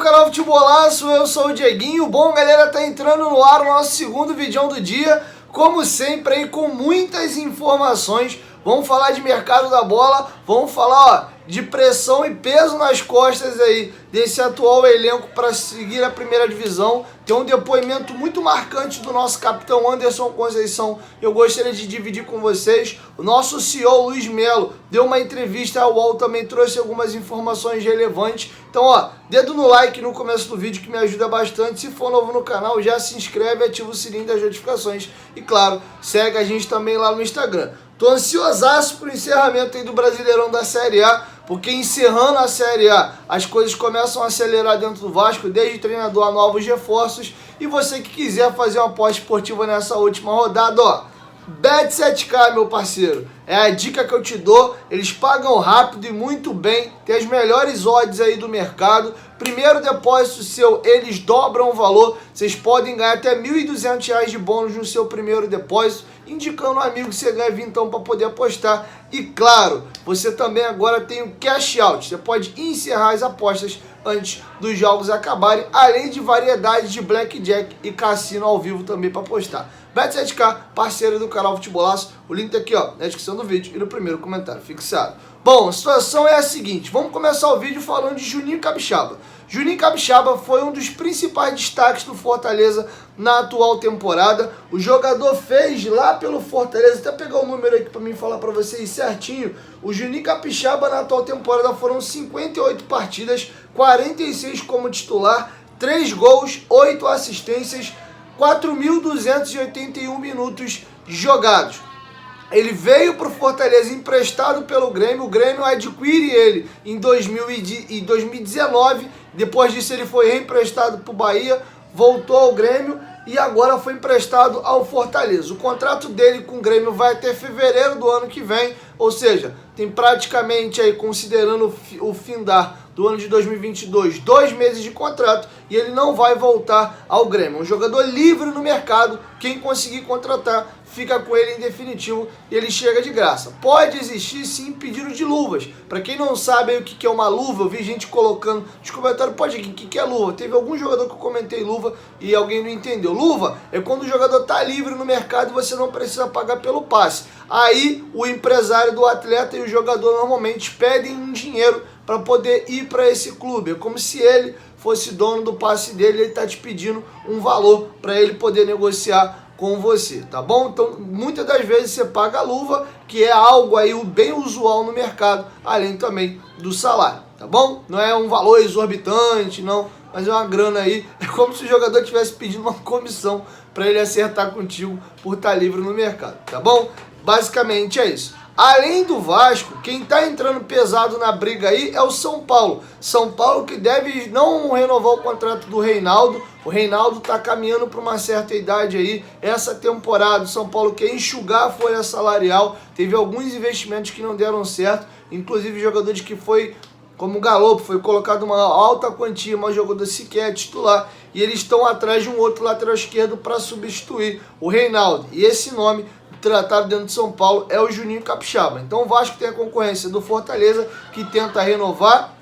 canal Futebolaço, eu sou o Dieguinho. Bom, galera, tá entrando no ar o nosso segundo vídeo do dia, como sempre aí com muitas informações. Vamos falar de mercado da bola, vamos falar de pressão e peso nas costas aí desse atual elenco para seguir a primeira divisão. Tem um depoimento muito marcante do nosso capitão Anderson Conceição, eu gostaria de dividir com vocês. O nosso CEO Luiz Melo deu uma entrevista ao UOL, também trouxe algumas informações relevantes. Então, ó, dedo no like no começo do vídeo que me ajuda bastante. Se for novo no canal, já se inscreve, ativa o sininho das notificações e, claro, segue a gente também lá no Instagram. Tô ansiosaço pro encerramento aí do Brasileirão da Série A, porque encerrando a Série A, as coisas começam a acelerar dentro do Vasco, desde treinador a novos reforços. E você que quiser fazer uma aposta esportiva nessa última rodada, ó, Bet7k, meu parceiro, é a dica que eu te dou. Eles pagam rápido e muito bem, tem as melhores odds aí do mercado. Primeiro depósito seu, eles dobram o valor. Vocês podem ganhar até R$ 1.200 de bônus no seu primeiro depósito, indicando um amigo que você ganha vintão para poder apostar. E claro, você também agora tem o cash out, você pode encerrar as apostas antes dos jogos acabarem, além de variedade de blackjack e cassino ao vivo também para apostar. Bet7k, parceiro do canal Futebolaço, o link tá aqui, ó, na descrição do vídeo e no primeiro comentário fixado. Bom, a situação é a seguinte, vamos começar o vídeo falando de Juninho Capixaba. Juninho Capixaba foi um dos principais destaques do Fortaleza na atual temporada. O jogador fez lá pelo Fortaleza, até pegar o número aqui para mim falar para vocês certinho. O Juninho Capixaba na atual temporada foram 58 partidas, 46 como titular, 3 gols, 8 assistências, 4.281 minutos jogados. Ele veio para o Fortaleza emprestado pelo Grêmio, o Grêmio adquire ele em 2019, depois disso ele foi reemprestado para o Bahia, voltou ao Grêmio e agora foi emprestado ao Fortaleza. O contrato dele com o Grêmio vai até fevereiro do ano que vem, ou seja, tem praticamente aí, considerando o findar do ano de 2022, 2 meses de contrato e ele não vai voltar ao Grêmio. Um jogador livre no mercado, quem conseguir contratar fica com ele em definitivo e ele chega de graça. Pode existir sim pedido de luvas. Para quem não sabe aí o que é uma luva, eu vi gente colocando nos comentários, pode aqui, o que é luva? Teve algum jogador que eu comentei luva e alguém não entendeu. Luva é quando o jogador está livre no mercado e você não precisa pagar pelo passe. Aí o empresário do atleta e o jogador normalmente pedem um dinheiro para poder ir para esse clube. É como se ele fosse dono do passe dele, ele está te pedindo um valor para ele poder negociar com você, tá bom? Então, muitas das vezes você paga a luva, que é algo aí bem usual no mercado, além também do salário, tá bom? Não é um valor exorbitante, não, mas é uma grana aí, é como se o jogador estivesse pedindo uma comissão para ele acertar contigo por estar livre no mercado, tá bom? Basicamente é isso. Além do Vasco, quem está entrando pesado na briga aí é o São Paulo. São Paulo que deve não renovar o contrato do Reinaldo. O Reinaldo está caminhando para uma certa idade aí. Essa temporada o São Paulo quer enxugar a folha salarial. Teve alguns investimentos que não deram certo. Inclusive jogadores que foi, como o Galopo, foi colocado uma alta quantia, mas o jogador sequer é titular. E eles estão atrás de um outro lateral esquerdo para substituir o Reinaldo. E esse nome tratado dentro de São Paulo é o Juninho Capixaba. Então o Vasco tem a concorrência do Fortaleza, que tenta renovar,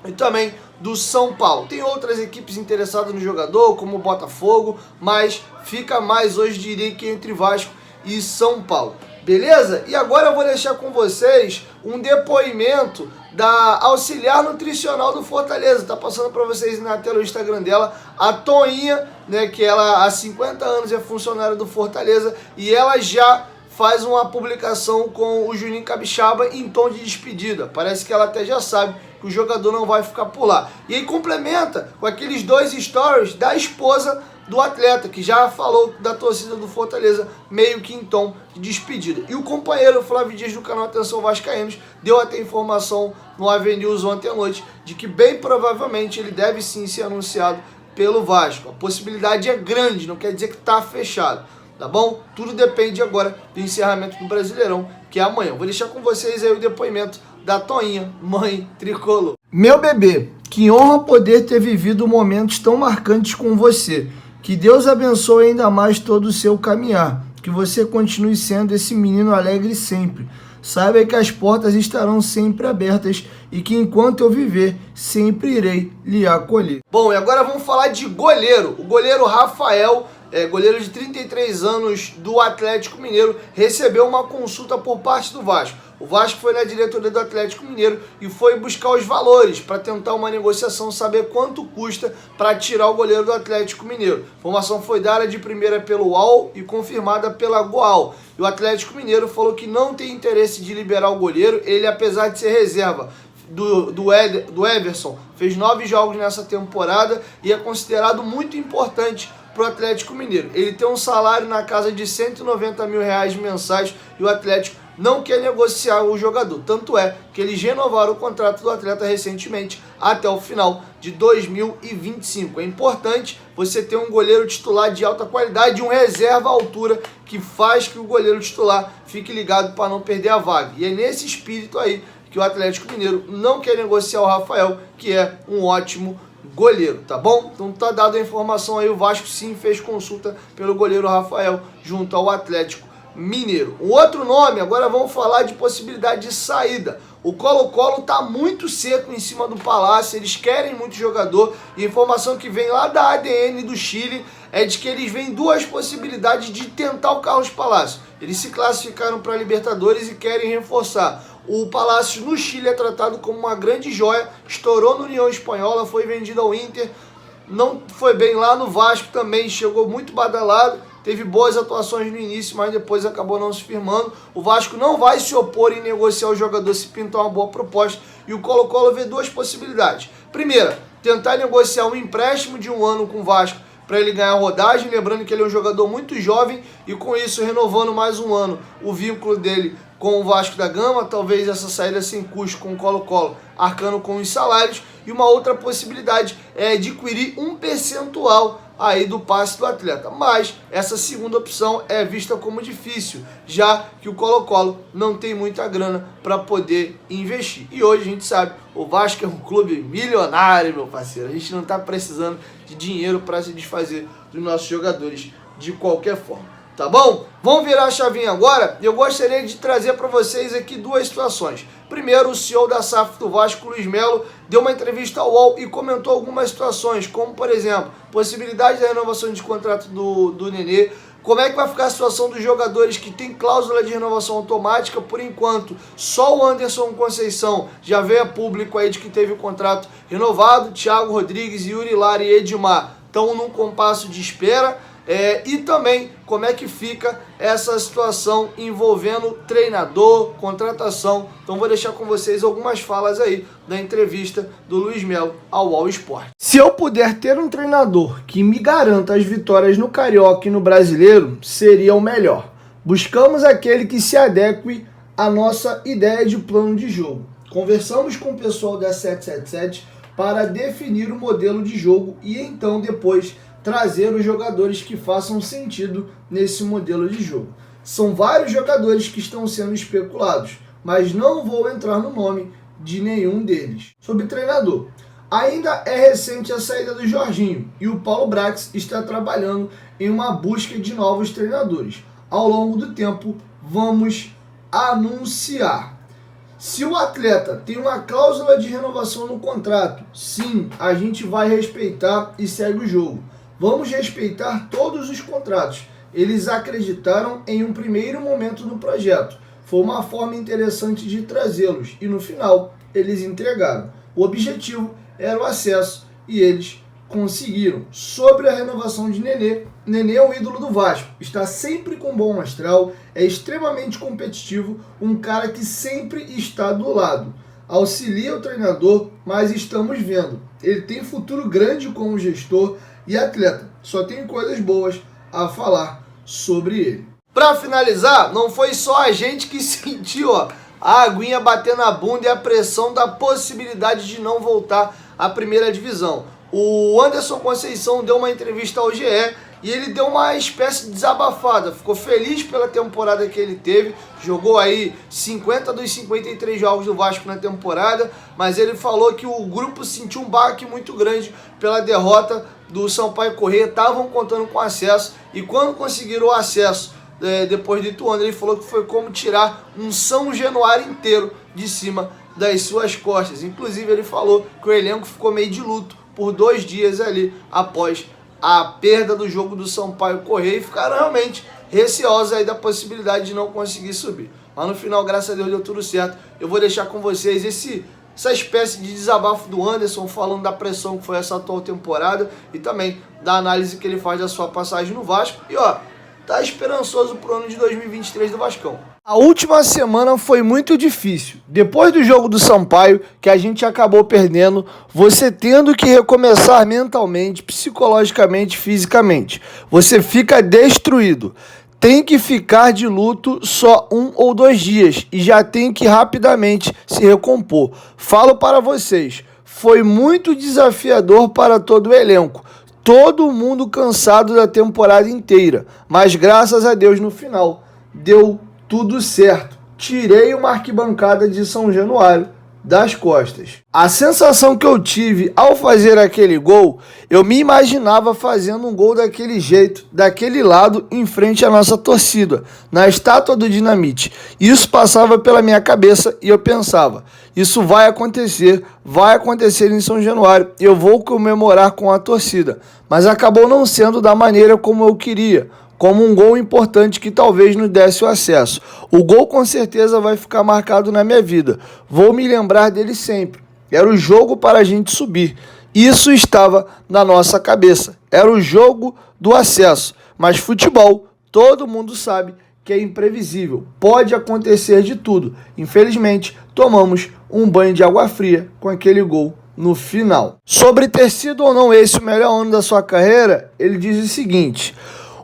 e também do São Paulo. Tem outras equipes interessadas no jogador, como o Botafogo, mas fica mais hoje, diria que entre Vasco e São Paulo. Beleza? E agora eu vou deixar com vocês um depoimento da auxiliar nutricional do Fortaleza. Tá passando para vocês na tela o Instagram dela, a Toinha, né, que ela há 50 anos é funcionária do Fortaleza e ela já faz uma publicação com o Juninho Capixaba em tom de despedida. Parece que ela até já sabe que o jogador não vai ficar por lá. E aí complementa com aqueles 2 stories da esposa do atleta, que já falou da torcida do Fortaleza, meio que em tom de despedida. E o companheiro Flávio Dias do canal Atenção Vascaínos deu até informação no AVNews ontem à noite de que bem provavelmente ele deve sim ser anunciado pelo Vasco. A possibilidade é grande, não quer dizer que está fechado, tá bom? Tudo depende agora do encerramento do Brasileirão, que é amanhã. Vou deixar com vocês aí o depoimento da Toinha, mãe tricolor. Meu bebê, que honra poder ter vivido momentos tão marcantes com você. Que Deus abençoe ainda mais todo o seu caminhar. Que você continue sendo esse menino alegre sempre. saiba que as portas estarão sempre abertas e que enquanto eu viver, sempre irei lhe acolher. Bom, e agora vamos falar de goleiro. O goleiro Rafael, goleiro de 33 anos do Atlético Mineiro, recebeu uma consulta por parte do Vasco. O Vasco foi na diretoria do Atlético Mineiro e foi buscar os valores para tentar uma negociação, saber quanto custa para tirar o goleiro do Atlético Mineiro. A informação foi dada de primeira pelo UOL e confirmada pela Goal. E o Atlético Mineiro falou que não tem interesse de liberar o goleiro. Ele, apesar de ser reserva do Everson, fez 9 jogos nessa temporada e é considerado muito importante para o Atlético Mineiro. Ele tem um salário na casa de R$190 mil mensais e o Atlético não quer negociar o jogador. Tanto é que eles renovaram o contrato do atleta recentemente até o final de 2025. É importante você ter um goleiro titular de alta qualidade e um reserva à altura que faz que o goleiro titular fique ligado para não perder a vaga. E é nesse espírito aí que o Atlético Mineiro não quer negociar o Rafael, que é um ótimo goleiro, tá bom? Então tá dada a informação aí, o Vasco sim fez consulta pelo goleiro Rafael junto ao Atlético Mineiro. Um outro nome, agora vamos falar de possibilidade de saída. O Colo-Colo tá muito seco em cima do Palácio, eles querem muito jogador e a informação que vem lá da ADN do Chile é de que eles veem duas possibilidades de tentar o Carlos Palácio. Eles se classificaram para a Libertadores e querem reforçar. O Palácio no Chile é tratado como uma grande joia, estourou no União Espanhola, foi vendido ao Inter, não foi bem lá no Vasco também, chegou muito badalado, teve boas atuações no início, mas depois acabou não se firmando. O Vasco não vai se opor em negociar o jogador se pintar uma boa proposta e o Colo-Colo vê duas possibilidades. Primeira, tentar negociar um empréstimo de 1 ano com o Vasco para ele ganhar rodagem, lembrando que ele é um jogador muito jovem e com isso renovando mais 1 ano o vínculo dele com o Vasco da Gama, talvez essa saída sem custo com o Colo-Colo, arcando com os salários, e uma outra possibilidade é adquirir um percentual aí do passe do atleta, mas essa segunda opção é vista como difícil, já que o Colo-Colo não tem muita grana para poder investir. E hoje a gente sabe, o Vasco é um clube milionário, meu parceiro, a gente não está precisando de dinheiro para se desfazer dos nossos jogadores de qualquer forma. Tá bom? Vamos virar a chavinha agora e eu gostaria de trazer para vocês aqui duas situações. Primeiro, o CEO da SAF do Vasco, Luiz Melo, deu uma entrevista ao UOL e comentou algumas situações, como por exemplo, possibilidade da renovação de contrato do Nenê, como é que vai ficar a situação dos jogadores que tem cláusula de renovação automática. Por enquanto, só o Anderson Conceição já veio a público aí de que teve o contrato renovado, Thiago Rodrigues, Yuri Lara e Edmar estão num compasso de espera. E também como é que fica essa situação envolvendo treinador, contratação. Então vou deixar com vocês algumas falas aí da entrevista do Luiz Melo ao All Sport. Se eu puder ter um treinador que me garanta as vitórias no Carioca e no Brasileiro, seria o melhor. Buscamos aquele que se adeque à nossa ideia de plano de jogo. Conversamos com o pessoal da 777 para definir o modelo de jogo e então depois trazer os jogadores que façam sentido nesse modelo de jogo. São vários jogadores que estão sendo especulados, mas não vou entrar no nome de nenhum deles. Sobre treinador, ainda é recente a saída do Jorginho e o Paulo Brax está trabalhando em uma busca de novos treinadores. Ao longo do tempo, vamos anunciar. Se o atleta tem uma cláusula de renovação no contrato, sim, a gente vai respeitar e segue o jogo. Vamos respeitar todos os contratos. Eles acreditaram em um primeiro momento no projeto. Foi uma forma interessante de trazê-los e no final eles entregaram. O objetivo era o acesso e eles conseguiram. Sobre a renovação de Nenê, Nenê é um ídolo do Vasco, está sempre com bom astral, é extremamente competitivo, um cara que sempre está do lado. Auxilia o treinador, mas estamos vendo. Ele tem futuro grande como gestor e atleta. Só tem coisas boas a falar sobre ele. Para finalizar, não foi só a gente que sentiu a aguinha bater na bunda e a pressão da possibilidade de não voltar à primeira divisão. O Anderson Conceição deu uma entrevista ao GE e ele deu uma espécie de desabafada. Ficou feliz pela temporada que ele teve. Jogou aí 50 dos 53 jogos do Vasco na temporada. Mas ele falou que o grupo sentiu um baque muito grande pela derrota do Sampaio Corrêa. Estavam contando com acesso. E quando conseguiram o acesso depois do Ituano. Ele falou que foi como tirar um São Januário inteiro de cima das suas costas. Inclusive ele falou que o elenco ficou meio de luto por 2 dias ali após a perda do jogo do Sampaio Corrêa e ficaram realmente receosos aí da possibilidade de não conseguir subir. Mas no final, graças a Deus, deu tudo certo. Eu vou deixar com vocês essa espécie de desabafo do Anderson, falando da pressão que foi essa atual temporada e também da análise que ele faz da sua passagem no Vasco. E ó, tá esperançoso pro ano de 2023 do Vascão. A última semana foi muito difícil. Depois do jogo do Sampaio, que a gente acabou perdendo, você tendo que recomeçar mentalmente, psicologicamente, fisicamente. Você fica destruído. Tem que ficar de luto só 1 ou 2 dias e já tem que rapidamente se recompor. Falo para vocês, foi muito desafiador para todo o elenco. Todo mundo cansado da temporada inteira, mas graças a Deus no final deu tudo certo. Tirei uma arquibancada de São Januário das costas. A sensação que eu tive ao fazer aquele gol, eu me imaginava fazendo um gol daquele jeito, daquele lado, em frente à nossa torcida, na estátua do Dinamite. Isso passava pela minha cabeça e eu pensava, isso vai acontecer em São Januário, eu vou comemorar com a torcida. Mas acabou não sendo da maneira como eu queria, como um gol importante que talvez nos desse o acesso. O gol com certeza vai ficar marcado na minha vida. Vou me lembrar dele sempre. Era o jogo para a gente subir. Isso estava na nossa cabeça. Era o jogo do acesso. Mas futebol, todo mundo sabe que é imprevisível. Pode acontecer de tudo. Infelizmente, tomamos um banho de água fria com aquele gol no final. Sobre ter sido ou não esse o melhor ano da sua carreira, ele diz o seguinte: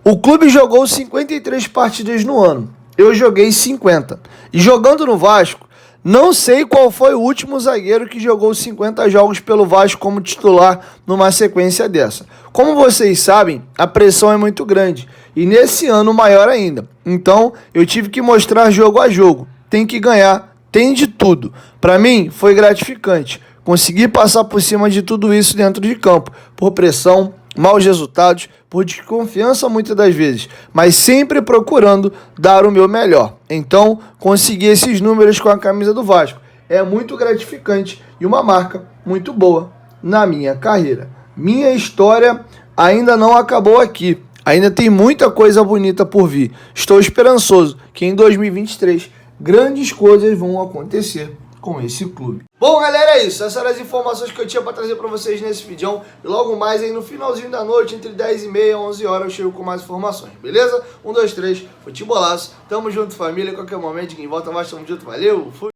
o clube jogou 53 partidas no ano, eu joguei 50. E jogando no Vasco, não sei qual foi o último zagueiro que jogou 50 jogos pelo Vasco como titular numa sequência dessa. Como vocês sabem, a pressão é muito grande e nesse ano maior ainda. Então eu tive que mostrar jogo a jogo, tem que ganhar, tem de tudo. Para mim foi gratificante, conseguir passar por cima de tudo isso dentro de campo, por pressão, maus resultados, por desconfiança muitas das vezes, mas sempre procurando dar o meu melhor. Então, conseguir esses números com a camisa do Vasco é muito gratificante e uma marca muito boa na minha carreira. Minha história ainda não acabou aqui, ainda tem muita coisa bonita por vir. Estou esperançoso que em 2023 grandes coisas vão acontecer com esse clube. Bom, galera, é isso. Essas eram as informações que eu tinha para trazer para vocês nesse vídeo. E logo mais aí no finalzinho da noite, entre 10h30 e 11 horas, eu chego com mais informações, beleza? 1, 2, 3, futebolaço. Tamo junto, família. A qualquer momento, quem volta mais, tamo junto. Valeu, fui!